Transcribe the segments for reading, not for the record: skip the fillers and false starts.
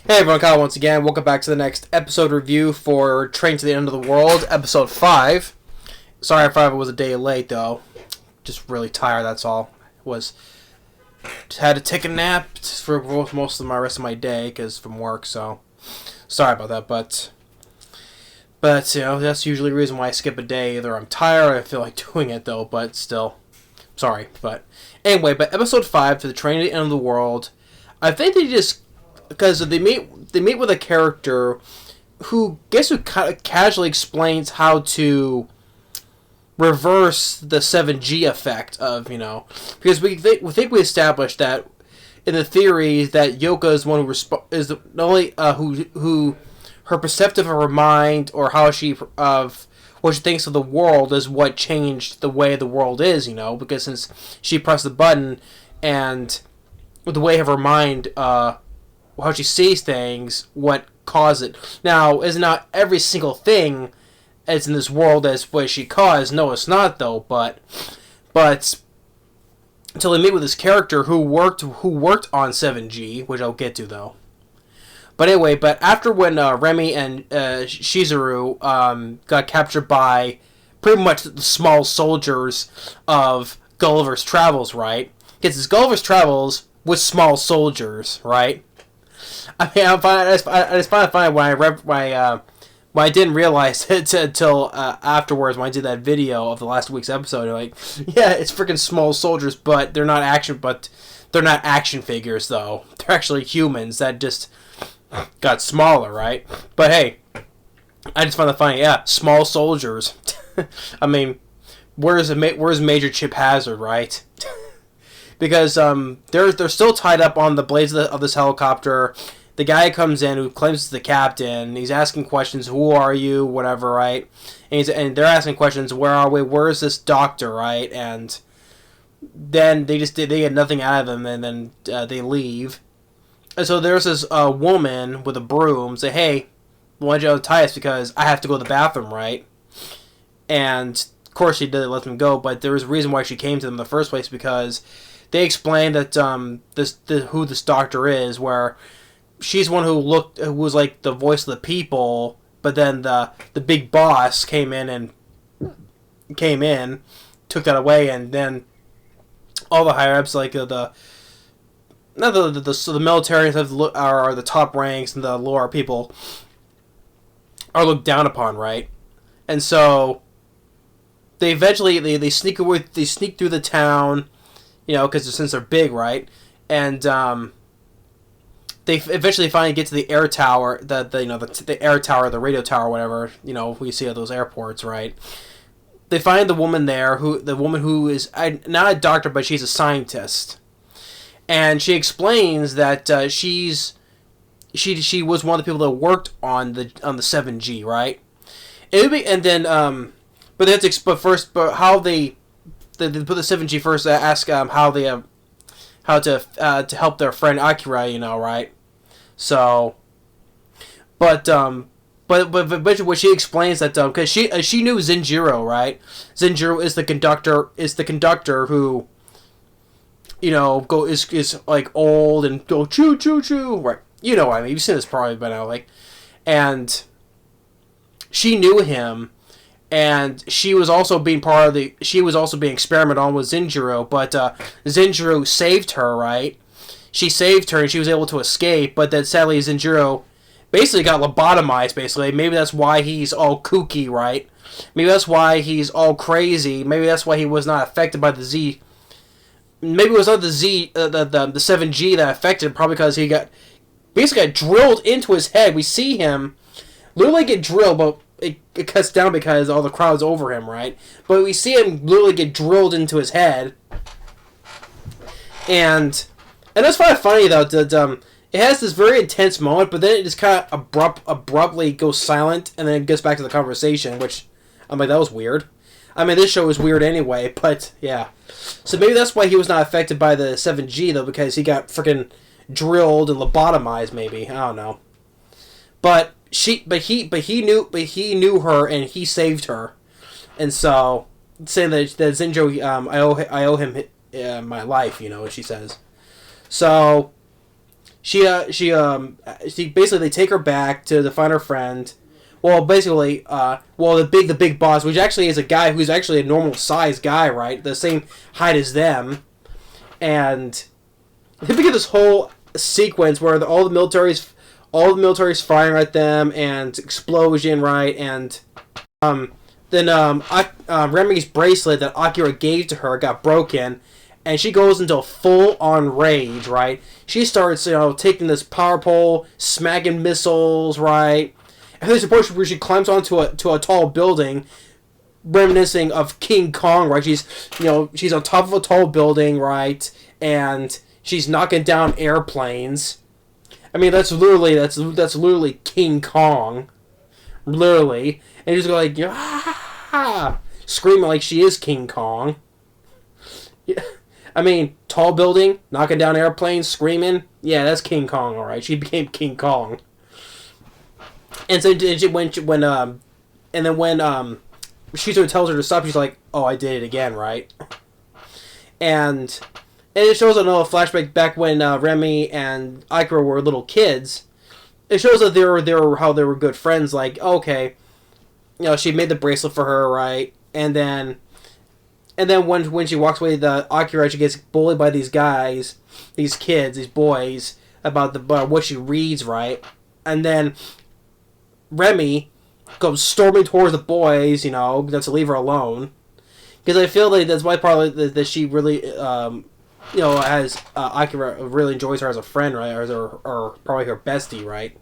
Hey everyone, Kyle once again. Welcome back to the next episode review for Train to the End of the World, episode 5. Sorry if I was a day late though. Just really tired, that's all. Just had to take a nap for most of my rest of my day because from work, so sorry about that, but you know, that's usually the reason why I skip a day. Either I'm tired or I feel like doing it though, but still. Sorry. But anyway, episode 5 for the Train to the End of the World, I think they just because they meet with a character who casually explains how to reverse the 7G effect of, because we think we established that in the theory that Yoka is one who is not only who her perceptive of her mind or how she of what she thinks of the world is what changed the way the world is, because since she pressed the button and the way of her mind how she sees things, what caused it. Now, is not every single thing as in this world as what she caused. No, it's not though. But until they meet with this character who worked on 7G, which I'll get to though. But anyway, after when Remy and Shizuru got captured by pretty much the small soldiers of Gulliver's Travels, right? Because it's Gulliver's Travels with small soldiers, right? I mean, I just find it funny when I didn't realize it until afterwards when I did that video of the last week's episode. Like, yeah, it's freaking small soldiers, but they're not action figures though. They're actually humans that just got smaller, right? But hey, I just find it funny. Yeah, small soldiers. I mean, where's Major Chip Hazard, right? Because they're still tied up on the blades of this helicopter. The guy comes in who claims it's the captain. He's asking questions. Who are you? Whatever, right? And they're asking questions. Where are we? Where is this doctor? Right? And then they get nothing out of him, and then they leave. And so there's this woman with a broom. Say, hey, why don't you untie us because I have to go to the bathroom, right? And of course she didn't let them go, but there was a reason why she came to them in the first place because they explained that who this doctor is, where she's one who was like the voice of the people, but then the big boss came in, took that away, and then all the higher ups, like the military are the top ranks, and the lower people are looked down upon, right? And so they eventually they sneak through the town, because since they're big, right? And they eventually finally get to the air tower, the air tower, the radio tower, whatever, we see at those airports, right? They find the woman there, who is not a doctor, but she's a scientist, and she explains that she was one of the people that worked on the 7G, right? But how they put the 7G first. Ask how to help their friend Akira, right? So, but what she explains that because she knew Zenjiro, right? Zenjiro is the conductor who, is like old and go choo choo choo, right? What I mean, you've seen this probably by now, like, and she knew him. And she was also being experimented on with Zenjiro, but Zenjiro saved her, right? She saved her and she was able to escape, but then sadly Zenjiro basically got lobotomized, basically. Maybe that's why he's all kooky, right? Maybe that's why he's all crazy. Maybe that's why he was not affected by the Z. Maybe it was not the 7G that affected him, probably because he got drilled into his head. We see him literally get drilled, but it cuts down because all the crowd's over him, right? But we see him literally get drilled into his head. And that's kind of funny, though, that it has this very intense moment, but then it just kind of abruptly goes silent, and then it gets back to the conversation, which, I'm like, that was weird. I mean, this show is weird anyway, but, yeah. So maybe that's why he was not affected by the 7G, though, because he got freaking drilled and lobotomized, maybe. I don't know. But he knew her and he saved her, and so saying that Zenjo, I owe him my life, as she says. So she basically they take her back to find her friend. Well, basically, the big boss, which actually is a guy who's actually a normal sized guy, right? The same height as them, and they begin this whole sequence where all the military's firing at them, and explosion, right? And then Remy's bracelet that Akira gave to her got broken, and she goes into full on rage, right? She starts, taking this power pole, smacking missiles, right? And there's a portion where she climbs onto a tall building, reminiscing of King Kong, right? She's on top of a tall building, right? And she's knocking down airplanes. I mean, that's literally King Kong, literally, and she's like, screaming like she is King Kong. Yeah. I mean, tall building, knocking down airplanes, screaming. Yeah, that's King Kong, all right. She became King Kong. And so when Shizuru tells her to stop, she's like, "Oh, I did it again, right?" And it shows another flashback back when Remy and Akira were little kids. It shows that they were good friends. Like, okay, she made the bracelet for her, right? And then when she walks away, Akira, she gets bullied by these guys, these kids, these boys, about what she reads, right? And then Remy goes storming towards the boys, to leave her alone. Because I feel like that's why probably that she really, has Akira really enjoys her as a friend, right? Or probably her bestie, right?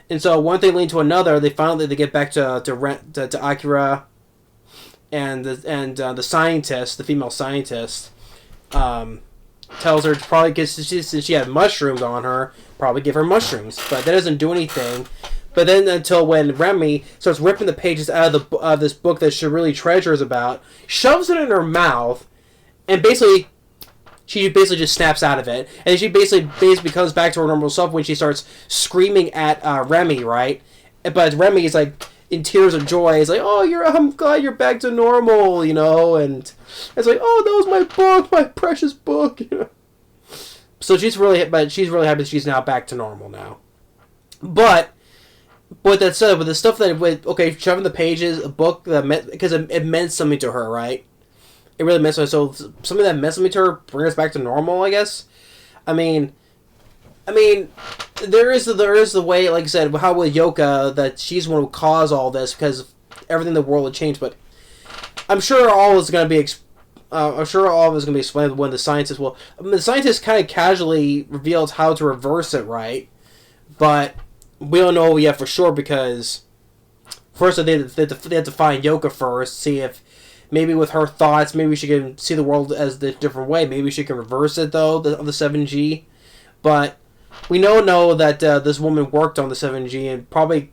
And so one thing leads to another. They get back to Akira, and the scientist, the female scientist, tells her to probably, since she had mushrooms on her, probably give her mushrooms, but that doesn't do anything. But then until when Remy starts ripping the pages out of this book that she really treasures about, shoves it in her mouth, and she basically just snaps out of it, and she basically comes back to her normal self when she starts screaming at Remy, right? But Remy is like in tears of joy. He's like, "Oh, I'm glad you're back to normal," and it's like, "Oh, that was my book, my precious book." So she's really happy she's now back to normal now. But with that said, with the stuff shoving the pages, a book because it meant something to her, right? It really meant something. So something that meant something to her brings us back to normal, I guess. I mean, there is the way, like I said, how with Yoka, that she's the one who caused all this because everything in the world had changed. But I'm sure all is going to be explained when the scientist will. The scientist kind of casually reveals how to reverse it, right? But we don't know yet for sure because first they have to find Yoka first, see if maybe with her thoughts, maybe she can see the world as the different way. Maybe she can reverse it though, the 7G. But we know that this woman worked on the 7G and probably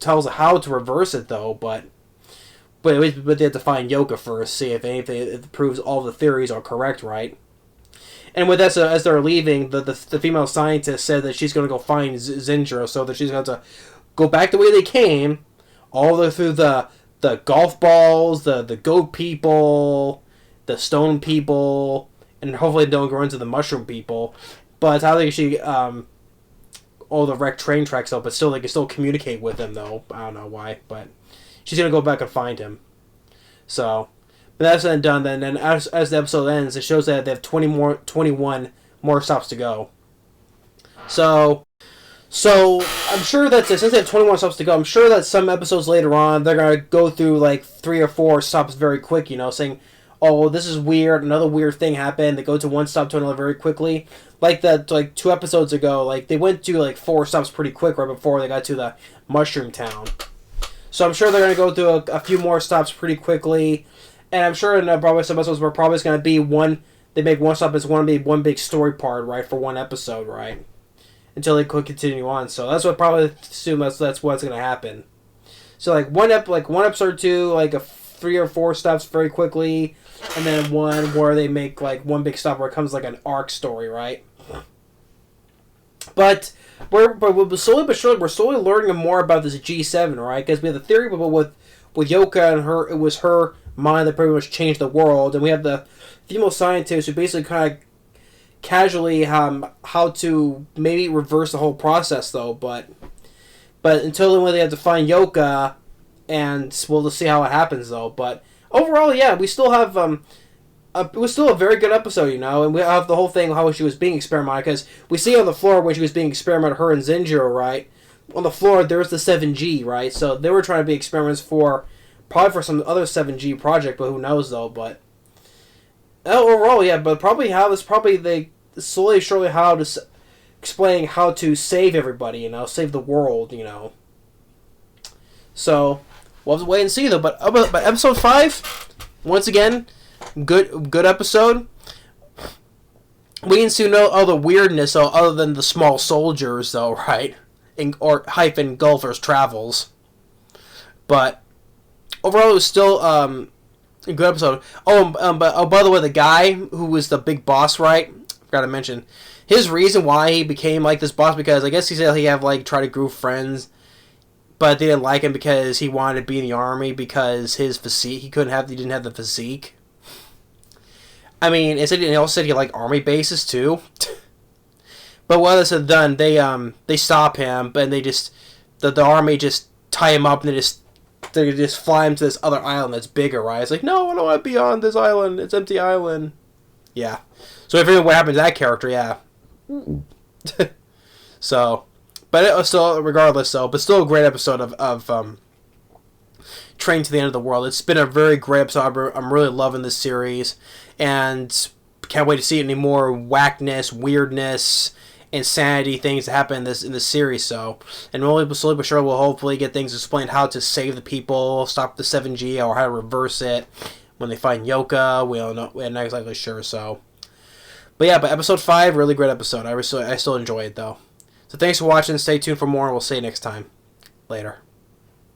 tells how to reverse it though. But they have to find Yoka first, see if anything it proves all the theories are correct, right? And with that, as they're leaving, the female scientist said that she's going to go find Zenjiro, so that she's going to go back the way they came, through the golf balls, the goat people, the stone people, and hopefully don't go into the mushroom people. But I think all the wrecked train tracks up, but still they can still communicate with him though. I don't know why, but she's going to go back and find him. So. But that's then done. Then as the episode ends, it shows that they have 21 more stops to go. So I'm sure that since they have 21 stops to go, I'm sure that some episodes later on they're gonna go through like 3 or 4 stops very quick. Saying, "Oh, this is weird. Another weird thing happened." They go to one stop to another very quickly. Like 2 episodes ago, like they went to like 4 stops pretty quick right before they got to the Mushroom Town. So I'm sure they're gonna go through a few more stops pretty quickly. And I'm sure in probably some episodes where probably it's going to be they make one stop, it's going to be one big story part, right, for one episode, right? Until they could continue on. So that's what probably assume that's what's going to happen. So like one episode or 2, like 3 or 4 stops very quickly, and then one where they make like one big stop where it comes like an arc story, right? But we're slowly but surely we're slowly learning more about this G7, right? Because we have the theory with Yoka and her, it was her mind that pretty much changed the world, and we have the female scientist who basically kind of casually how to maybe reverse the whole process though, but until then, when they have to find Yoka, and we'll just see how it happens though. But overall, yeah, we still have it was still a very good episode, you know, and we have the whole thing how she was being experimented, because we see on the floor when she was being experimented, her and Zenjiro, right? On the floor, there's the 7G, right? So they were trying to be experiments for, probably for some other 7G project, but who knows, though, but overall, yeah, but probably how this, probably they slowly, surely how to, explaining how to save everybody, you know, save the world, you know. So, we'll have to wait and see, though, but episode 5, once again, good episode. We didn't see no other weirdness though, other than the small soldiers though, right? Or hyphen Gulliver's Travels. But overall, it was still a good episode. But by the way, the guy who was the big boss, right? Forgot to mention his reason why he became like this boss, because I guess he said he had like tried to groove friends, but they didn't like him because he wanted to be in the army because his physique, he didn't have the physique. I mean, he also said he liked army bases too. But what this is done, they stop him, but they just the army just tie him up, and they just fly him to this other island that's bigger, right? It's like, no, I don't want to be on this island. It's empty island. Yeah. So if you know what happened to that character, yeah. So, but it was still, regardless, but still a great episode of Train to the End of the World. It's been a very great episode. I'm really loving this series, and can't wait to see any more whackness, weirdness, insanity things that happen in this series. So, and really slowly but surely we'll hopefully get things explained, how to save the people, stop the 7G, or how to reverse it when they find Yoka. We're not exactly sure. So, but yeah, but episode 5, really great episode. I still enjoy it though. So thanks for watching. Stay tuned for more, and we'll see you next time. Later.